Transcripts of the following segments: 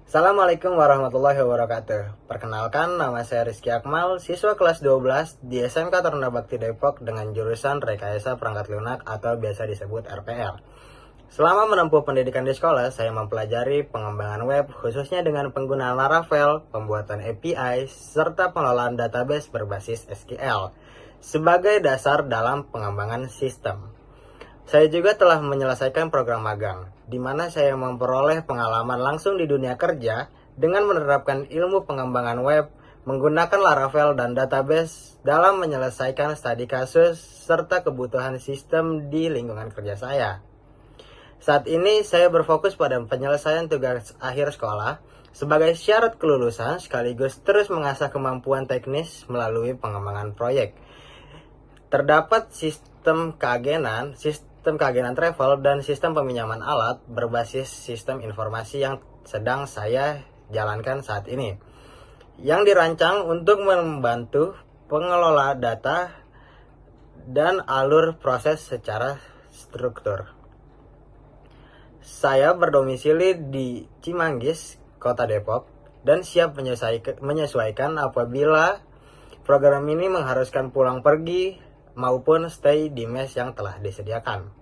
Assalamualaikum warahmatullahi wabarakatuh. Perkenalkan, nama saya Rizky Akmal, siswa kelas 12 di SMK Taruna Bakti Depok dengan jurusan Rekayasa Perangkat Lunak atau biasa disebut RPL. Selama menempuh pendidikan di sekolah, saya mempelajari pengembangan web khususnya dengan penggunaan Laravel, pembuatan API, serta pengelolaan database berbasis SQL sebagai dasar dalam pengembangan sistem. Saya juga telah menyelesaikan program magang, di mana saya memperoleh pengalaman langsung di dunia kerja dengan menerapkan ilmu pengembangan web, menggunakan Laravel dan database dalam menyelesaikan studi kasus serta kebutuhan sistem di lingkungan kerja saya. Saat ini saya berfokus pada penyelesaian tugas akhir sekolah sebagai syarat kelulusan sekaligus terus mengasah kemampuan teknis melalui pengembangan proyek. Terdapat sistem keagenan travel, dan sistem peminjaman alat berbasis sistem informasi yang sedang saya jalankan saat ini, yang dirancang untuk membantu pengelola data dan alur proses secara struktur. Saya berdomisili di Cimanggis, Kota Depok, dan siap menyesuaikan apabila program ini mengharuskan pulang pergi maupun stay di mes yang telah disediakan.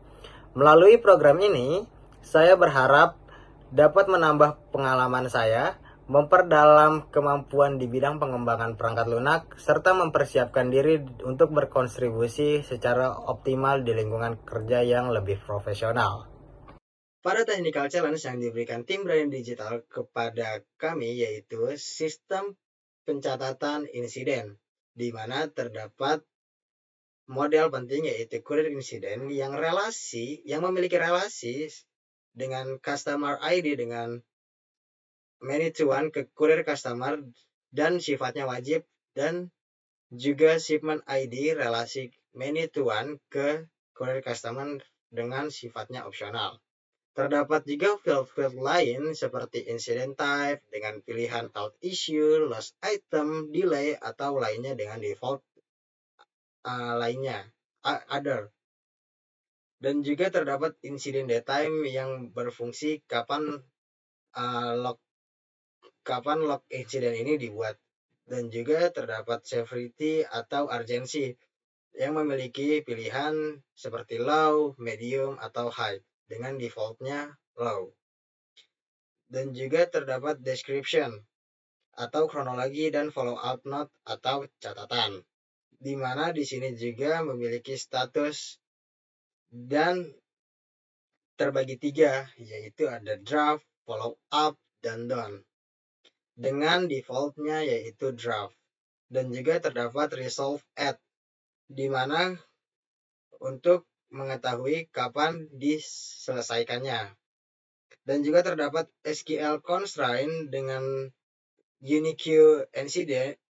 Melalui program ini, saya berharap dapat menambah pengalaman saya, memperdalam kemampuan di bidang pengembangan perangkat lunak, serta mempersiapkan diri untuk berkontribusi secara optimal di lingkungan kerja yang lebih profesional. Pada technical challenge yang diberikan tim Brain Digital kepada kami yaitu sistem pencatatan insiden, di mana terdapat model penting yaitu kurir insiden yang memiliki relasi dengan customer ID dengan many to one ke kurir customer dan sifatnya wajib, dan juga shipment ID relasi many to one ke kurir customer dengan sifatnya opsional. Terdapat juga field-field lain seperti incident type dengan pilihan alt issue, lost item, delay, atau lainnya dengan default lainnya, other. Dan juga terdapat incident daytime yang berfungsi kapan log incident ini dibuat. Dan juga terdapat severity atau urgency yang memiliki pilihan seperti low, medium, atau high dengan defaultnya low. Dan juga terdapat description atau kronologi dan follow up note atau catatan, di mana di sini juga memiliki status dan terbagi 3, yaitu ada draft, follow up, dan done, dengan defaultnya yaitu draft. Dan juga terdapat resolve at, di mana untuk mengetahui kapan diselesaikannya. Dan juga terdapat SQL constraint dengan unique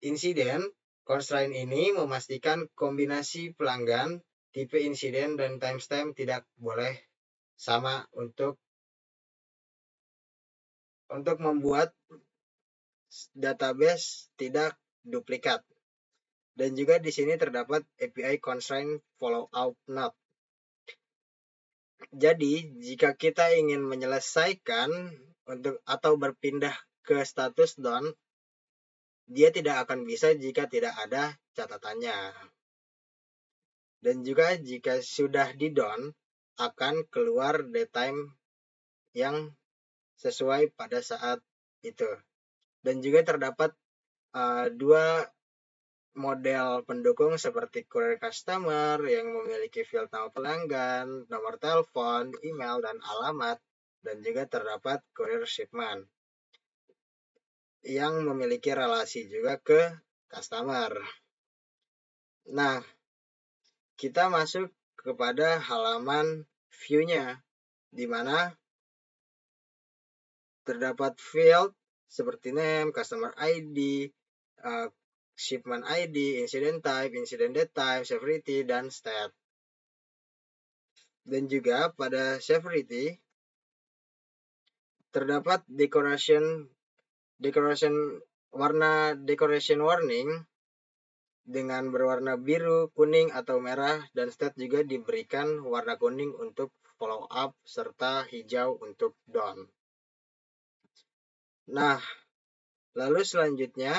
incident. Constraint ini memastikan kombinasi pelanggan, tipe insiden, dan timestamp tidak boleh sama untuk membuat database tidak duplikat. Dan juga di sini terdapat API constraint follow up not. Jadi, jika kita ingin menyelesaikan atau berpindah ke status done, dia tidak akan bisa jika tidak ada catatannya. Dan juga jika sudah di done, akan keluar datetime yang sesuai pada saat itu. Dan juga terdapat dua model pendukung seperti courier customer yang memiliki field nama pelanggan, nomor telepon, email, dan alamat. Dan juga terdapat courier shipment yang memiliki relasi juga ke customer. Nah, kita masuk kepada halaman view-nya, di mana terdapat field seperti name, customer ID, shipment ID, incident type, incident date type, severity, dan state. Dan juga pada severity terdapat decoration warning dengan berwarna biru, kuning, atau merah, dan state juga diberikan warna kuning untuk follow up serta hijau untuk done. Nah, lalu selanjutnya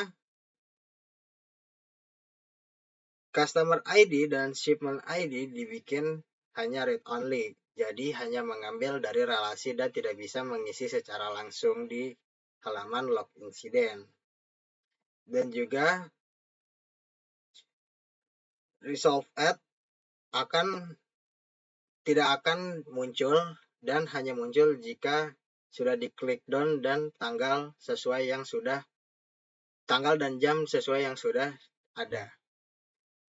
customer ID dan shipment ID dibikin hanya read only. Jadi hanya mengambil dari relasi dan tidak bisa mengisi secara langsung di halaman log insiden. Dan juga resolve at tidak akan muncul dan hanya muncul jika sudah diklik down dan tanggal dan jam sesuai yang sudah ada.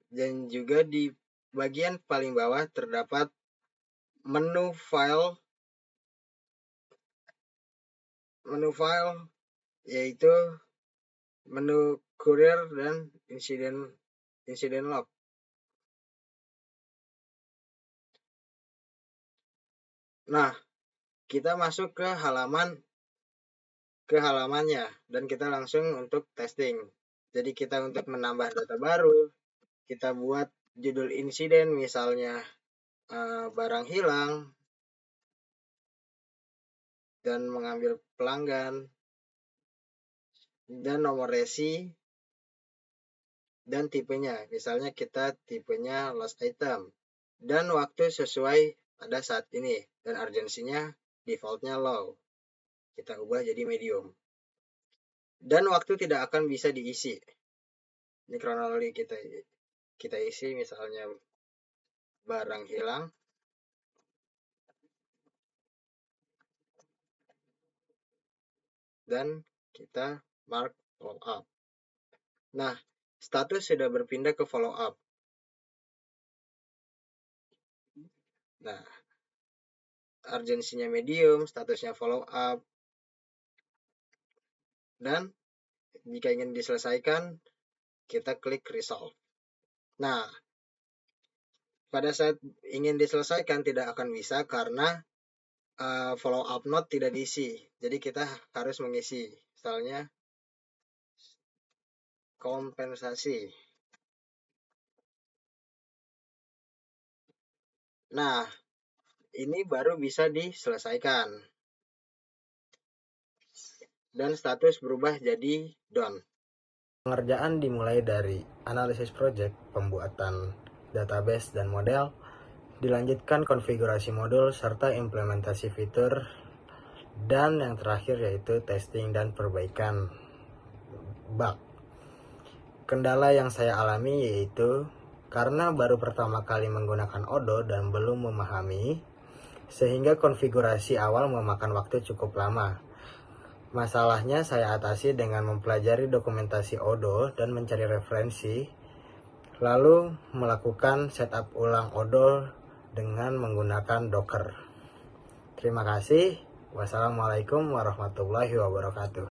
Dan juga di bagian paling bawah terdapat menu file yaitu menu courier dan incident log. Nah, kita masuk ke halamannya dan kita langsung untuk testing. Jadi kita untuk menambah data baru, kita buat judul insiden misalnya barang hilang dan mengambil pelanggan dan nomor resi dan tipenya. Misalnya kita tipenya lost item dan waktu sesuai pada saat ini dan urgensinya defaultnya low. Kita ubah jadi medium. Dan waktu tidak akan bisa diisi. Ini kronologi kita isi misalnya barang hilang. Dan kita mark follow up. Nah, status sudah berpindah ke follow up. Nah, urgensinya medium, statusnya follow up. Dan jika ingin diselesaikan, kita klik resolve. Nah, pada saat ingin diselesaikan tidak akan bisa karena follow up note tidak diisi. Jadi kita harus mengisi. Misalnya kompensasi. Nah, ini baru bisa diselesaikan. Dan status berubah jadi done. Pengerjaan dimulai dari analisis project, pembuatan database dan model, dilanjutkan konfigurasi modul serta implementasi fitur, dan yang terakhir yaitu testing dan perbaikan bug. Kendala yang saya alami yaitu karena baru pertama kali menggunakan Odoo dan belum memahami, sehingga konfigurasi awal memakan waktu cukup lama. Masalahnya saya atasi dengan mempelajari dokumentasi Odoo dan mencari referensi, lalu melakukan setup ulang Odoo dengan menggunakan Docker. Terima kasih. Wassalamualaikum warahmatullahi wabarakatuh.